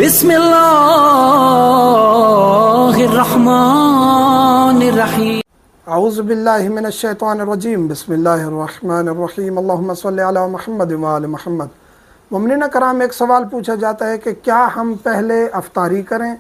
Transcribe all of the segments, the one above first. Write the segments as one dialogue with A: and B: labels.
A: बिस्मिल्लाहिर्रहमानिर्रहीम।
B: अऊज़ु बिल्लाहि मिनश्शैतानिर्रजीम। बिस्मिल्लाहिर्रहमानिर्रहीम। अल्लाहुम्मा सल्लि अला मुहम्मद व आलि मुहम्मद। मुमिनीन कराम, एक सवाल पूछा जाता है कि क्या हम पहले अफ्तारी करें?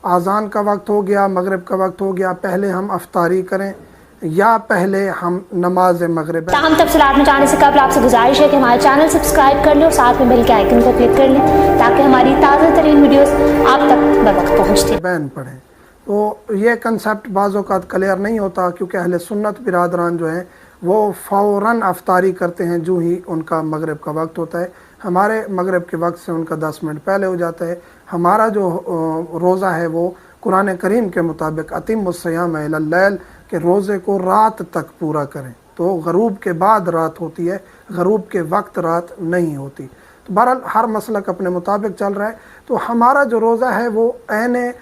B: आज़ान का वक्त हो गया, मगरिब का वक्त हो गया, पहले हम अफ्तारी करें या पहले हम नमाज मगरिब?
C: ताहम तफसीलात में जाने से कबल आपसे गुजारिश है कि हमारे चैनल सब्सक्राइब कर लें और साथ में बेल के आइकन को क्लिक कर लें ताकि हमारी ताज़ा तरीन वीडियोस आप तक बवक्त पहुँचती
B: बैन पढ़ें। तो ये कंसेप्ट बाज़ औक़ात क्लियर नहीं होता, क्योंकि अहले सुन्नत बिरादरान जो हैं वो फ़ौरन अफ्तारी करते हैं जो ही उनका मगरिब का वक्त होता है। हमारे मगरिब के वक्त से उनका 10 मिनट पहले हो जाता है। हमारा जो रोज़ा है वो कुरान करीम के मुताबिक अतिमुस्सियाम इलल लैल के रोज़े को रात तक पूरा करें। तो गरूब के बाद रात होती है, गरूब के वक्त रात नहीं होती। तो बहरहाल हर मसलक अपने मुताबिक चल रहा है। तो हमारा जो रोज़ा है वो ऐन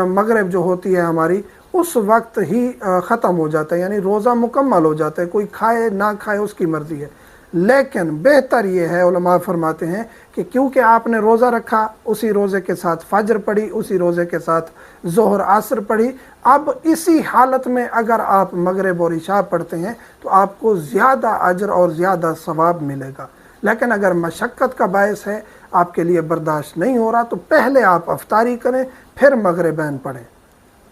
B: मगरिब जो होती है हमारी, उस वक्त ही ख़त्म हो जाता है, यानी रोज़ा मुकम्मल हो जाता है। कोई खाए ना खाए उसकी मर्ज़ी है, लेकिन बेहतर ये है, उलमा फरमाते हैं कि क्योंकि आपने रोज़ा रखा, उसी रोज़े के साथ फजर पढ़ी, उसी रोज़े के साथ ज़ोहर असर पढ़ी, अब इसी हालत में अगर आप मगरिब और इशा पढ़ते हैं तो आपको ज़्यादा अजर और ज़्यादा सवाब मिलेगा। लेकिन अगर मशक्क़त का बायस है, आपके लिए बर्दाश्त नहीं हो रहा, तो पहले आप अफ्तारी करें फिर मगरिबैन पढ़ें।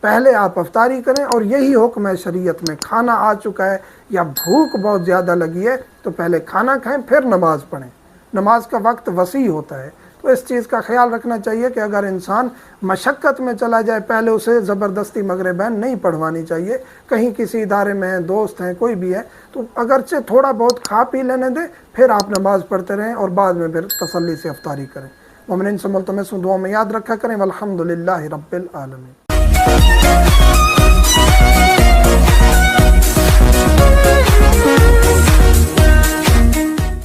B: पहले आप अफ्तारी करें, और यही हुक्म है शरीयत में। खाना आ चुका है या भूख बहुत ज़्यादा लगी है तो पहले खाना खाएं फिर नमाज़ पढ़ें। नमाज का वक्त वसी होता है, तो इस चीज़ का ख्याल रखना चाहिए कि अगर इंसान मशक्क़त में चला जाए, पहले उसे ज़बरदस्ती मगरिबैन नहीं पढ़वानी चाहिए। कहीं किसी इदारे में हैं, दोस्त हैं, कोई भी है, तो अगरचे थोड़ा बहुत खा पी लेने दें, फिर आप नमाज़ पढ़ते रहें और बाद में फिर तसल्ली से अफ्तारी करें। मोमिनीन से मुल्तमस दुआ में याद रखा करें। वल्हम्दुलिल्लाहि रब्बिल आलमीन।